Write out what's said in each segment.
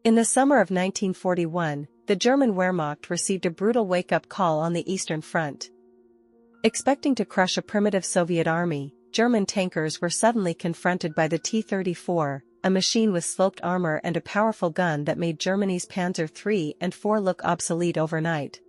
In the summer of 1941, the German Wehrmacht received a brutal wake-up call on the Eastern Front. Expecting to crush a primitive Soviet army, German tankers were suddenly confronted by the T-34, a machine with sloped armor and a powerful gun that made Germany's Panzer III and IV look obsolete overnight.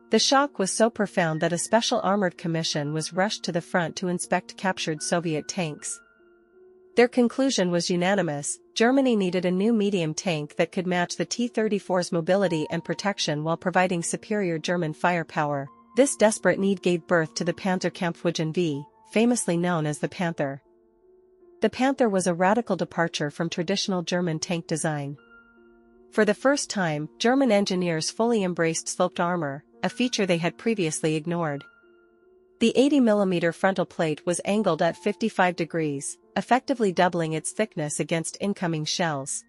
The shock was so profound that a special armored commission was rushed to the front to inspect captured Soviet tanks. Their conclusion was unanimous: Germany needed a new medium tank that could match the T-34's mobility and protection while providing superior German firepower. This desperate need gave birth to the Panzerkampfwagen V, famously known as the Panther. The Panther was a radical departure from traditional German tank design. For the first time, German engineers fully embraced sloped armor, a feature they had previously ignored. The 80mm frontal plate was angled at 55 degrees, effectively doubling its thickness against incoming shells.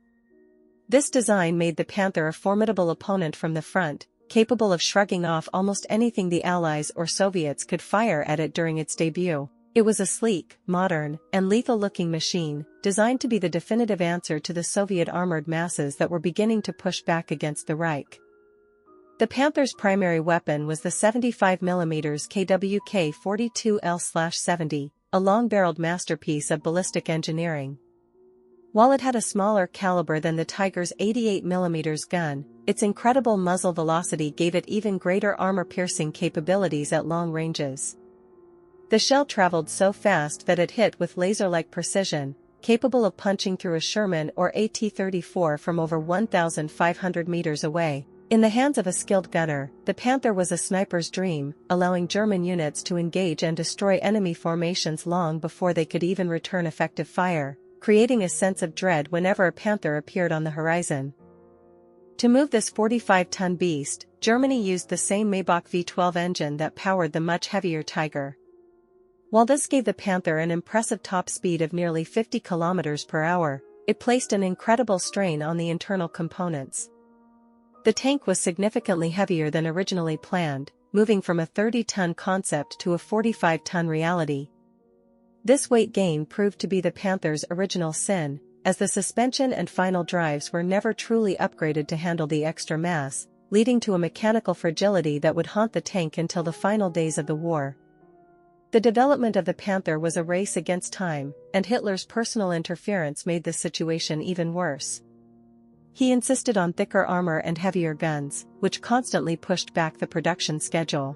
This design made the Panther a formidable opponent from the front, capable of shrugging off almost anything the Allies or Soviets could fire at it during its debut. It was a sleek, modern, and lethal-looking machine, designed to be the definitive answer to the Soviet armored masses that were beginning to push back against the Reich. The Panther's primary weapon was the 75mm KWK-42L/70, a long-barreled masterpiece of ballistic engineering. While it had a smaller caliber than the Tiger's 88mm gun, its incredible muzzle velocity gave it even greater armor-piercing capabilities at long ranges. The shell traveled so fast that it hit with laser-like precision, capable of punching through a Sherman or AT-34 from over 1,500 meters away. In the hands of a skilled gunner, the Panther was a sniper's dream, allowing German units to engage and destroy enemy formations long before they could even return effective fire, creating a sense of dread whenever a Panther appeared on the horizon. To move this 45-ton beast, Germany used the same Maybach V12 engine that powered the much heavier Tiger. While this gave the Panther an impressive top speed of nearly 50 km per hour, it placed an incredible strain on the internal components. The tank was significantly heavier than originally planned, moving from a 30-ton concept to a 45-ton reality. This weight gain proved to be the Panther's original sin, as the suspension and final drives were never truly upgraded to handle the extra mass, leading to a mechanical fragility that would haunt the tank until the final days of the war. The development of the Panther was a race against time, and Hitler's personal interference made this situation even worse. He insisted on thicker armor and heavier guns, which constantly pushed back the production schedule.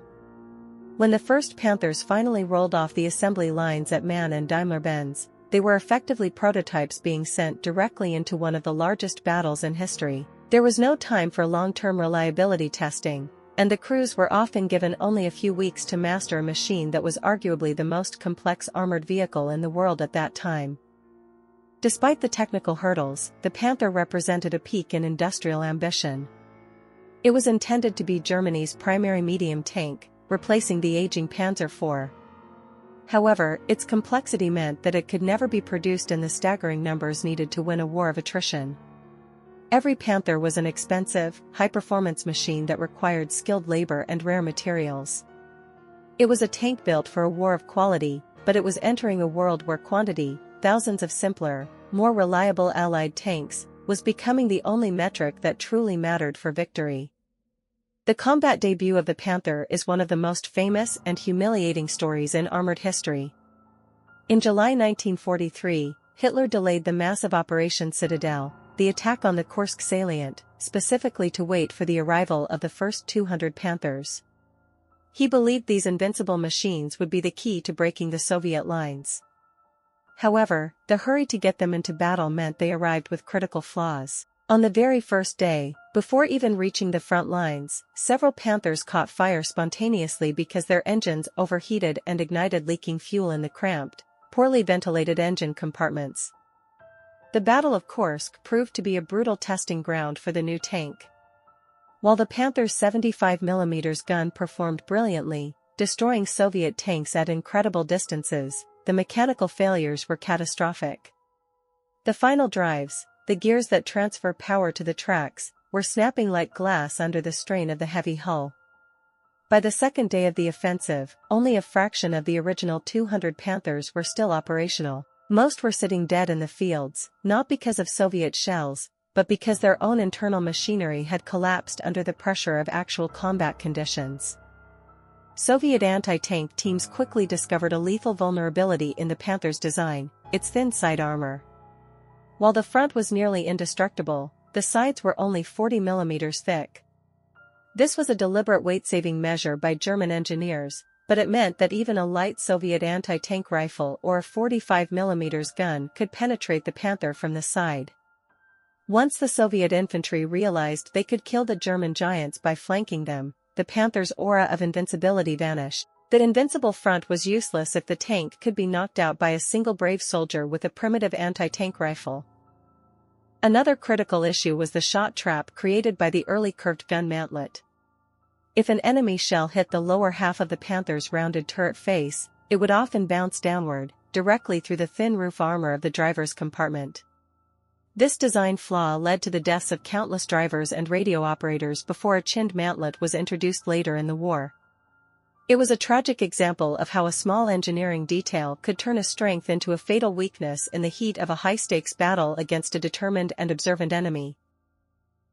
When the first Panthers finally rolled off the assembly lines at MAN and Daimler-Benz, they were effectively prototypes being sent directly into one of the largest battles in history. There was no time for long-term reliability testing, and the crews were often given only a few weeks to master a machine that was arguably the most complex armored vehicle in the world at that time. Despite the technical hurdles, the Panther represented a peak in industrial ambition. It was intended to be Germany's primary medium tank, replacing the aging Panzer IV. However, its complexity meant that it could never be produced in the staggering numbers needed to win a war of attrition. Every Panther was an expensive, high-performance machine that required skilled labor and rare materials. It was a tank built for a war of quality, but it was entering a world where quantity, thousands of simpler, more reliable Allied tanks, was becoming the only metric that truly mattered for victory. The combat debut of the Panther is one of the most famous and humiliating stories in armored history. In July 1943, Hitler delayed the massive Operation Citadel, the attack on the Kursk salient, specifically to wait for the arrival of the first 200 Panthers. He believed these invincible machines would be the key to breaking the Soviet lines. However, the hurry to get them into battle meant they arrived with critical flaws. On the very first day, before even reaching the front lines, several Panthers caught fire spontaneously because their engines overheated and ignited, leaking fuel in the cramped, poorly ventilated engine compartments. The Battle of Kursk proved to be a brutal testing ground for the new tank. While the Panther's 75mm gun performed brilliantly, destroying Soviet tanks at incredible distances, the mechanical failures were catastrophic. The final drives, the gears that transfer power to the tracks, were snapping like glass under the strain of the heavy hull. By the second day of the offensive, only a fraction of the original 200 Panthers were still operational. Most were sitting dead in the fields, not because of Soviet shells, but because their own internal machinery had collapsed under the pressure of actual combat conditions. Soviet anti-tank teams quickly discovered a lethal vulnerability in the Panther's design: its thin side armor. While the front was nearly indestructible, the sides were only 40 mm thick. This was a deliberate weight-saving measure by German engineers, but it meant that even a light Soviet anti-tank rifle or a 45 mm gun could penetrate the Panther from the side. Once the Soviet infantry realized they could kill the German giants by flanking them, the Panther's aura of invincibility vanished. The invincible front was useless if the tank could be knocked out by a single brave soldier with a primitive anti-tank rifle. Another critical issue was the shot trap created by the early curved gun mantlet. If an enemy shell hit the lower half of the Panther's rounded turret face, it would often bounce downward, directly through the thin roof armor of the driver's compartment. This design flaw led to the deaths of countless drivers and radio operators before a chinned mantlet was introduced later in the war. It was a tragic example of how a small engineering detail could turn a strength into a fatal weakness in the heat of a high-stakes battle against a determined and observant enemy.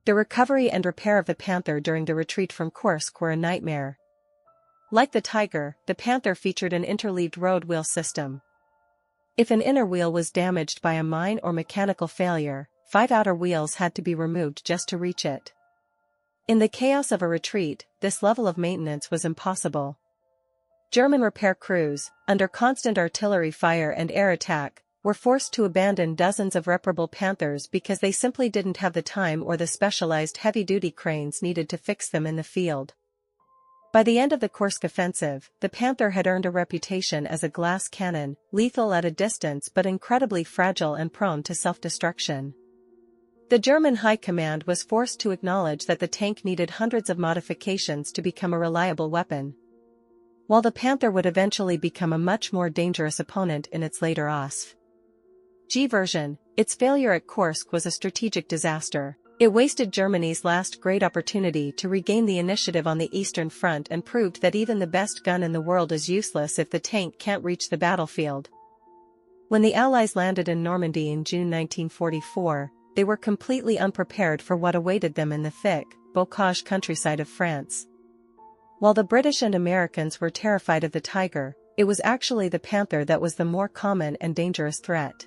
The recovery and repair of the Panther during the retreat from Kursk were a nightmare. Like the Tiger, the Panther featured an interleaved road wheel system. If an inner wheel was damaged by a mine or mechanical failure, 5 outer wheels had to be removed just to reach it. In the chaos of a retreat, this level of maintenance was impossible. German repair crews, under constant artillery fire and air attack, were forced to abandon dozens of reparable Panthers because they simply didn't have the time or the specialized heavy-duty cranes needed to fix them in the field. By the end of the Kursk offensive, the Panther had earned a reputation as a glass cannon, lethal at a distance but incredibly fragile and prone to self-destruction. The German High Command was forced to acknowledge that the tank needed hundreds of modifications to become a reliable weapon. While the Panther would eventually become a much more dangerous opponent in its later OSV version, its failure at Kursk was a strategic disaster. It wasted Germany's last great opportunity to regain the initiative on the Eastern Front and proved that even the best gun in the world is useless if the tank can't reach the battlefield. When the Allies landed in Normandy in June 1944, they were completely unprepared for what awaited them in the thick, bocage countryside of France. While the British and Americans were terrified of the Tiger, it was actually the Panther that was the more common and dangerous threat.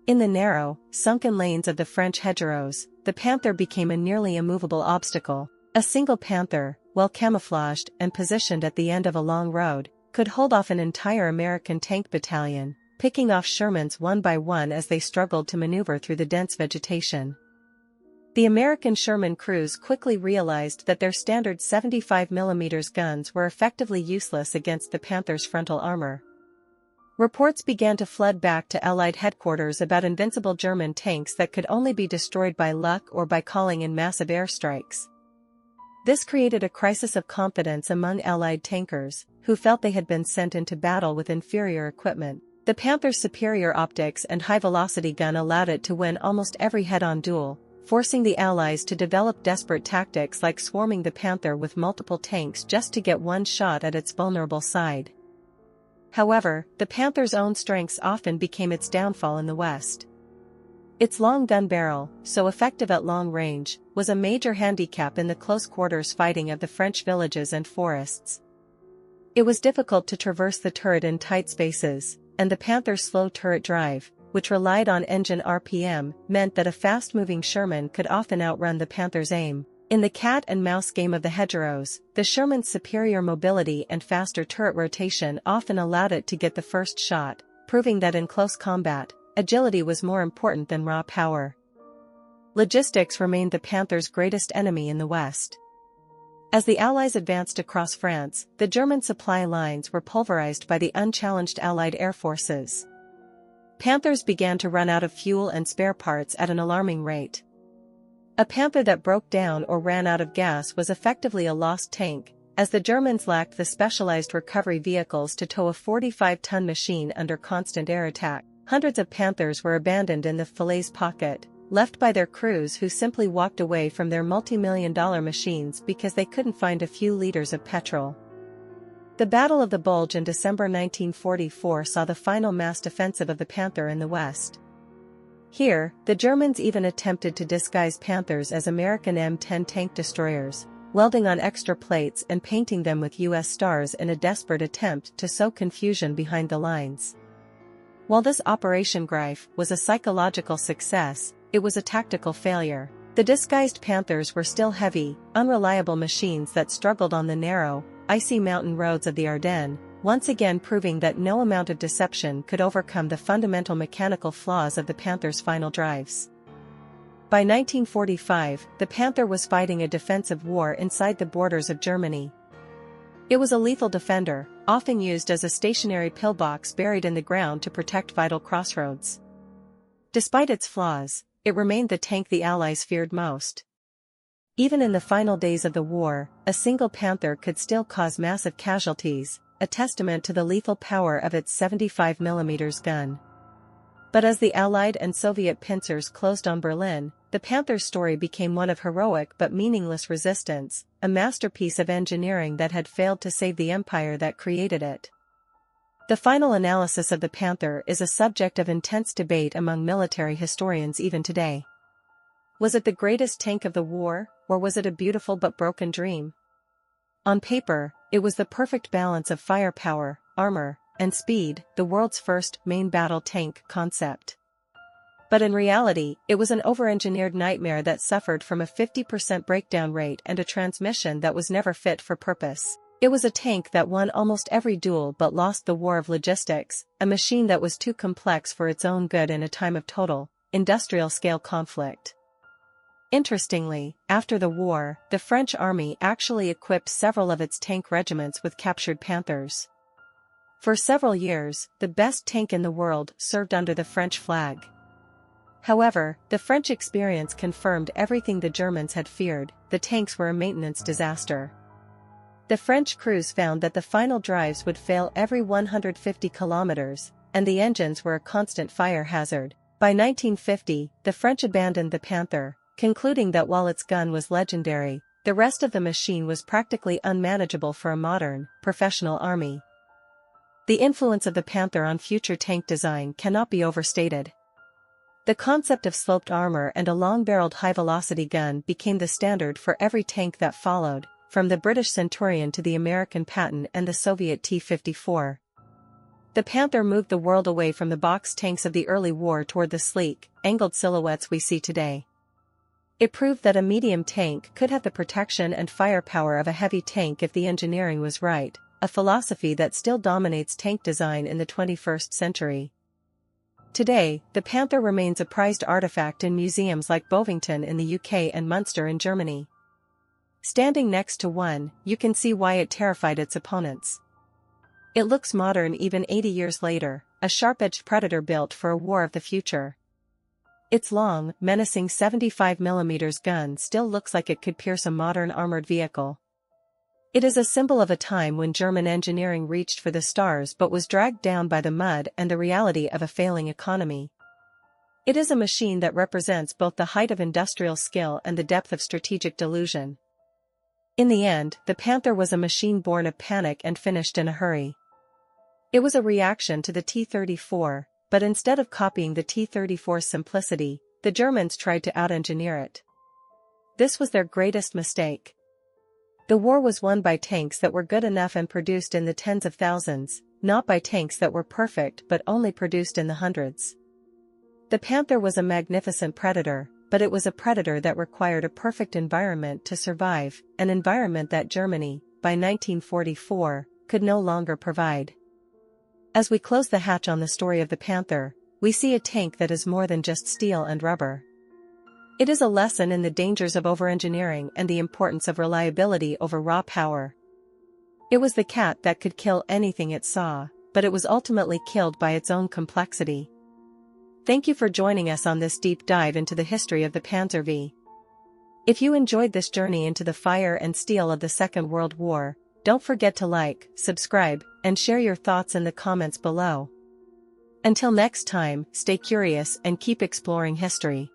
In the narrow, sunken lanes of the French hedgerows, the Panther became a nearly immovable obstacle. A single Panther, well camouflaged and positioned at the end of a long road, could hold off an entire American tank battalion, picking off Shermans one by one as they struggled to maneuver through the dense vegetation. The American Sherman crews quickly realized that their standard 75 mm guns were effectively useless against the Panther's frontal armor. Reports began to flood back to Allied headquarters about invincible German tanks that could only be destroyed by luck or by calling in massive airstrikes. This created a crisis of confidence among Allied tankers, who felt they had been sent into battle with inferior equipment. The Panther's superior optics and high-velocity gun allowed it to win almost every head-on duel, forcing the Allies to develop desperate tactics like swarming the Panther with multiple tanks just to get one shot at its vulnerable side. However, the Panther's own strengths often became its downfall in the West. Its long gun barrel, so effective at long range, was a major handicap in the close-quarters fighting of the French villages and forests. It was difficult to traverse the turret in tight spaces, and the Panther's slow turret drive, which relied on engine RPM, meant that a fast-moving Sherman could often outrun the Panther's aim. In the cat-and-mouse game of the hedgerows, the Sherman's superior mobility and faster turret rotation often allowed it to get the first shot, proving that in close combat, agility was more important than raw power. Logistics remained the Panther's greatest enemy in the West. As the Allies advanced across France, the German supply lines were pulverized by the unchallenged Allied air forces. Panthers began to run out of fuel and spare parts at an alarming rate. A Panther that broke down or ran out of gas was effectively a lost tank, as the Germans lacked the specialized recovery vehicles to tow a 45-ton machine under constant air attack. Hundreds of Panthers were abandoned in the Falaise pocket, left by their crews who simply walked away from their multi-million-dollar machines because they couldn't find a few liters of petrol. The Battle of the Bulge in December 1944 saw the final massed offensive of the Panther in the West. Here, the Germans even attempted to disguise Panthers as American M10 tank destroyers, welding on extra plates and painting them with US stars in a desperate attempt to sow confusion behind the lines. While this Operation Reich was a psychological success, it was a tactical failure. The disguised Panthers were still heavy, unreliable machines that struggled on the narrow, icy mountain roads of the Ardennes, once again proving that no amount of deception could overcome the fundamental mechanical flaws of the Panther's final drives. By 1945, the Panther was fighting a defensive war inside the borders of Germany. It was a lethal defender, often used as a stationary pillbox buried in the ground to protect vital crossroads. Despite its flaws, it remained the tank the Allies feared most. Even in the final days of the war, a single Panther could still cause massive casualties, a testament to the lethal power of its 75mm gun. But as the Allied and Soviet pincers closed on Berlin, the Panther's story became one of heroic but meaningless resistance, a masterpiece of engineering that had failed to save the empire that created it. The final analysis of the Panther is a subject of intense debate among military historians even today. Was it the greatest tank of the war, or was it a beautiful but broken dream? On paper, it was the perfect balance of firepower, armor, and speed, the world's first main battle tank concept. But in reality, it was an over-engineered nightmare that suffered from a 50% breakdown rate and a transmission that was never fit for purpose. It was a tank that won almost every duel but lost the war of logistics, a machine that was too complex for its own good in a time of total, industrial-scale conflict. Interestingly, after the war, the French army actually equipped several of its tank regiments with captured Panthers. For several years, the best tank in the world served under the French flag. However, the French experience confirmed everything the Germans had feared: the tanks were a maintenance disaster. The French crews found that the final drives would fail every 150 kilometers, and the engines were a constant fire hazard. By 1950, the French abandoned the Panther, concluding that while its gun was legendary, the rest of the machine was practically unmanageable for a modern, professional army. The influence of the Panther on future tank design cannot be overstated. The concept of sloped armor and a long-barreled high-velocity gun became the standard for every tank that followed, from the British Centurion to the American Patton and the Soviet T-54. The Panther moved the world away from the box tanks of the early war toward the sleek, angled silhouettes we see today. It proved that a medium tank could have the protection and firepower of a heavy tank if the engineering was right, a philosophy that still dominates tank design in the 21st century. Today, the Panther remains a prized artifact in museums like Bovington in the UK and Munster in Germany. Standing next to one, you can see why it terrified its opponents. It looks modern even 80 years later, a sharp-edged predator built for a war of the future. Its long, menacing 75mm gun still looks like it could pierce a modern armored vehicle. It is a symbol of a time when German engineering reached for the stars but was dragged down by the mud and the reality of a failing economy. It is a machine that represents both the height of industrial skill and the depth of strategic delusion. In the end, the Panther was a machine born of panic and finished in a hurry. It was a reaction to the T-34, but instead of copying the T-34's simplicity, the Germans tried to out-engineer it. This was their greatest mistake. The war was won by tanks that were good enough and produced in the tens of thousands, not by tanks that were perfect but only produced in the hundreds. The Panther was a magnificent predator, but it was a predator that required a perfect environment to survive, an environment that Germany, by 1944, could no longer provide. As we close the hatch on the story of the Panther, we see a tank that is more than just steel and rubber. It is a lesson in the dangers of over-engineering and the importance of reliability over raw power. It was the cat that could kill anything it saw, but it was ultimately killed by its own complexity. Thank you for joining us on this deep dive into the history of the Panzer V. If you enjoyed this journey into the fire and steel of the Second World War, don't forget to like, subscribe, and share your thoughts in the comments below. Until next time, stay curious and keep exploring history.